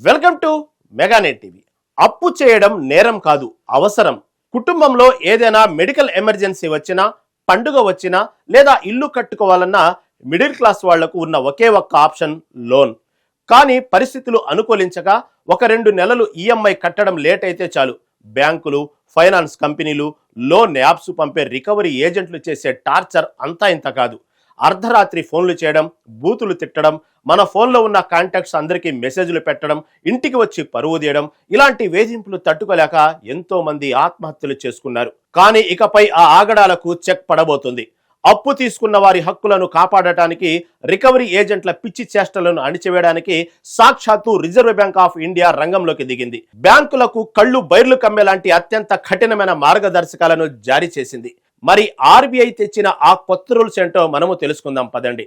Welcome to మెగానెట్ TV. అప్పు చేయడం నేరం కాదు, అవసరం. కుటుంబంలో ఏదైనా మెడికల్ ఎమర్జెన్సీ వచ్చినా, పండుగ వచ్చినా లేదా ఇల్లు కట్టుకోవాలన్నా మిడిల్ క్లాస్ వాళ్లకు ఉన్న ఒకే ఒక్క ఆప్షన్ లోన్. కానీ పరిస్థితులు అనుకూలించక 1-2 నెలలు ఈఎంఐ కట్టడం లేట్ అయితే చాలు, బ్యాంకులు, ఫైనాన్స్ కంపెనీలు, లోన్ యాప్స్ పంపే రికవరీ ఏజెంట్లు చేసే టార్చర్ అంతా ఇంత కాదు. అర్ధరాత్రి ఫోన్లు చేయడం, బూతులు తిట్టడం, మన ఫోన్లో ఉన్న కాంటాక్ట్స్ అందరికీ మెసేజ్లు పెట్టడం, ఇంటికి వచ్చి పరువు తీయడం, ఇలాంటి వేధింపులు తట్టుకోలేక ఎంతో మంది ఆత్మహత్యలు చేసుకున్నారు. కానీ ఇకపై ఆ ఆగడాలకు చెక్ పడబోతుంది. అప్పు తీసుకున్న వారి హక్కులను కాపాడటానికి, రికవరీ ఏజెంట్ల పిచ్చి చేష్టలను అణిచివేయడానికి సాక్షాత్తు రిజర్వ్ బ్యాంక్ ఆఫ్ ఇండియా రంగంలోకి దిగింది. బ్యాంకులకు కళ్ళు బైర్లు కమ్మేలాంటి అత్యంత కఠినమైన మార్గదర్శకాలను జారీ చేసింది. మరి ఆర్బీఐ తెచ్చిన ఆ కొత్త రూల్స్ ఏంటో మనము తెలుసుకుందాం పదండి.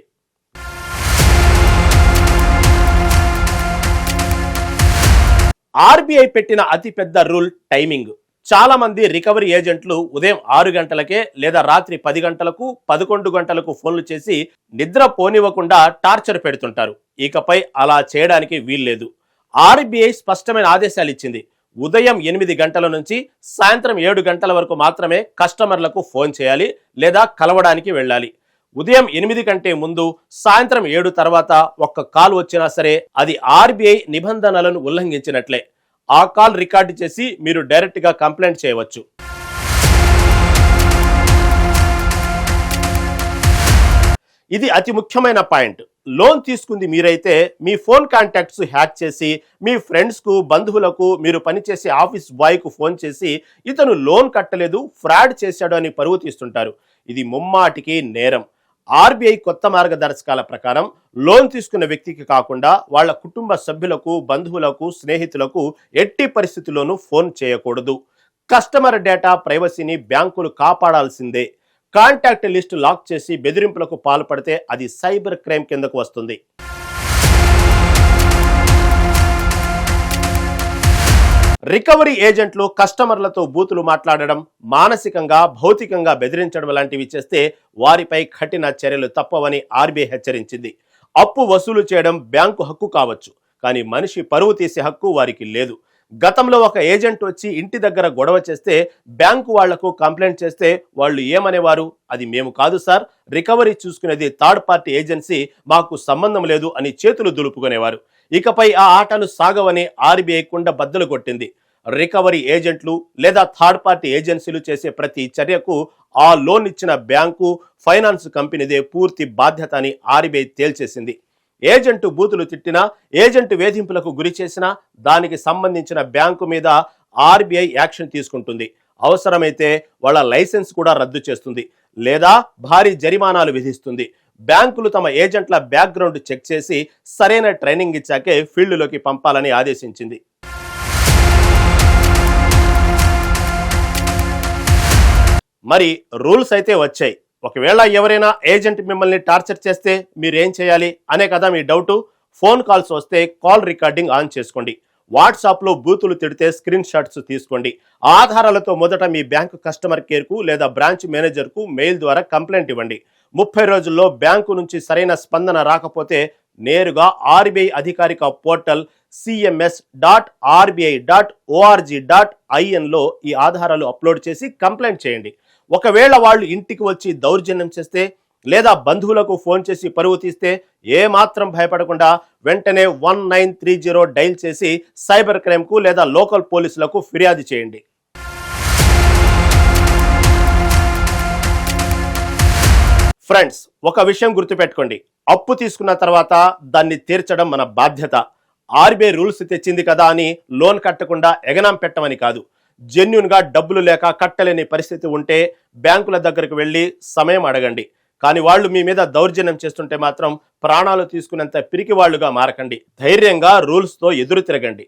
ఆర్బీఐ పెట్టిన అతిపెద్ద రూల్ టైమింగ్. చాలా మంది రికవరీ ఏజెంట్లు ఉదయం 6 గంటలకే లేదా రాత్రి 10 గంటలకు 11 గంటలకు ఫోన్లు చేసి నిద్ర పోనివ్వకుండా టార్చర్ పెడుతుంటారు. ఇకపై అలా చేయడానికి వీల్లేదు. ఆర్బీఐ స్పష్టమైన ఆదేశాలు ఇచ్చింది. ఉదయం 8 గంటల నుంచి సాయంత్రం 7 గంటల వరకు మాత్రమే కస్టమర్లకు ఫోన్ చేయాలి లేదా కలవడానికి వెళ్ళాలి. ఉదయం 8 కంటే ముందు, సాయంత్రం 7 తర్వాత ఒక్క కాల్ వచ్చినా సరే అది ఆర్బీఐ నిబంధనలను ఉల్లంఘించినట్లే. ఆ కాల్ రికార్డు చేసి మీరు డైరెక్ట్ గా కంప్లైంట్ చేయవచ్చు. ఇది అతి ముఖ్యమైన పాయింట్. లోన్ తీసుకుంది మీరైతే మీ ఫోన్ కాంటాక్ట్స్ హ్యాక్ చేసి మీ ఫ్రెండ్స్కు, బంధువులకు, మీరు పనిచేసే ఆఫీస్ బాయ్కు ఫోన్ చేసి ఇతను లోన్ కట్టలేదు, ఫ్రాడ్ చేశాడు అని పరువు తీస్తుంటారు. ఇది ముమ్మాటికి నేరం. ఆర్బీఐ కొత్త మార్గదర్శకాల ప్రకారం లోన్ తీసుకున్న వ్యక్తికి కాకుండా వాళ్ళ కుటుంబ సభ్యులకు, బంధువులకు, స్నేహితులకు ఎట్టి పరిస్థితుల్లోనూ ఫోన్ చేయకూడదు. కస్టమర్ డేటా ప్రైవసీని బ్యాంకులు కాపాడాల్సిందే. కాంటాక్ట్ లిస్ట్ లాక్ చేసి బెదిరింపులకు పాల్పడితే అది సైబర్ క్రైమ్ కిందకు వస్తుంది. రికవరీ ఏజెంట్లు కస్టమర్లతో బూతులు మాట్లాడడం, మానసికంగా, భౌతికంగా బెదిరించడం లాంటివి చేస్తే వారిపై కఠిన చర్యలు తప్పవని ఆర్బీఐ హెచ్చరించింది. అప్పు వసూలు చేయడం బ్యాంకు హక్కు కావచ్చు, కానీ మనిషి పరువు తీసే హక్కు వారికి లేదు. గతంలో ఒక ఏజెంట్ వచ్చి ఇంటి దగ్గర గొడవ చేస్తే బ్యాంకు వాళ్లకు కంప్లైంట్ చేస్తే వాళ్ళు ఏమనేవారు? అది మేము కాదు సార్, రికవరీ చూసుకునేది థర్డ్ పార్టీ ఏజెన్సీ, మాకు సంబంధం లేదు అని చేతులు దులుపుకునేవారు. ఇకపై ఆ ఆటలు సాగవని ఆర్బీఐ కుండ బద్దలు కొట్టింది. రికవరీ ఏజెంట్లు లేదా థర్డ్ పార్టీ ఏజెన్సీలు చేసే ప్రతి చర్యకు ఆ లోన్ ఇచ్చిన బ్యాంకు, ఫైనాన్స్ కంపెనీదే పూర్తి బాధ్యత అని ఆర్బీఐ తేల్చేసింది. ఏజెంటు బూతులు తిట్టినా, ఏజెంట్ వేధింపులకు గురి చేసినా దానికి సంబంధించిన బ్యాంకు మీద ఆర్బీఐ యాక్షన్ తీసుకుంటుంది. అవసరమైతే వాళ్ళ లైసెన్స్ కూడా రద్దు చేస్తుంది లేదా భారీ జరిమానాలు విధిస్తుంది. బ్యాంకులు తమ ఏజెంట్ల బ్యాక్గ్రౌండ్ చెక్ చేసి సరైన ట్రైనింగ్ ఇచ్చాకే ఫీల్డ్లోకి పంపాలని ఆదేశించింది. మరి రూల్స్ అయితే వచ్చాయి. ఒకవేళ ఎవరైనా ఏజెంట్ మిమ్మల్ని టార్చర్ చేస్తే మీరేం చేయాలి అనే కదా మీ డౌటు. ఫోన్ కాల్స్ వస్తే కాల్ రికార్డింగ్ ఆన్ చేసుకోండి. వాట్సాప్లో బూతులు తిడితే స్క్రీన్ షాట్స్ తీసుకోండి. ఆధారాలతో మొదట మీ బ్యాంకు కస్టమర్ కేర్కు లేదా బ్రాంచ్ మేనేజర్కు మెయిల్ ద్వారా కంప్లైంట్ ఇవ్వండి. 30 రోజుల్లో బ్యాంకు నుంచి సరైన స్పందన రాకపోతే నేరుగా ఆర్బీఐ అధికారిక పోర్టల్ cms.rbi.org.in లో ఈ ఆధారాలు అప్లోడ్ చేసి కంప్లైంట్ చేయండి. ఒకవేళ వాళ్ళు ఇంటికి వచ్చి దౌర్జన్యం చేస్తే లేదా బంధువులకు ఫోన్ చేసి పరువు తీస్తే ఏమాత్రం భయపడకుండా వెంటనే 1930 డైల్ చేసి సైబర్ క్రైమ్కు లేదా లోకల్ పోలీసులకు ఫిర్యాదు చేయండి. ఫ్రెండ్స్, ఒక విషయం గుర్తుపెట్టుకోండి. అప్పు తీసుకున్న తర్వాత దాన్ని తీర్చడం మన బాధ్యత. ఆర్బీఐ రూల్స్ తెచ్చింది కదా అని లోన్ కట్టకుండా ఎగనాం పెట్టమని కాదు. జెన్యూన్ గా డబ్బులు లేక కట్టలేని పరిస్థితి ఉంటే బ్యాంకుల దగ్గరకు వెళ్ళి సమయం అడగండి. కానీ వాళ్ళు మీ మీద దౌర్జన్యం చేస్తుంటే మాత్రం ప్రాణాలు తీసుకునేంత పిరికి వాళ్లుగా మారకండి. ధైర్యంగా రూల్స్తో ఎదురు తిరగండి.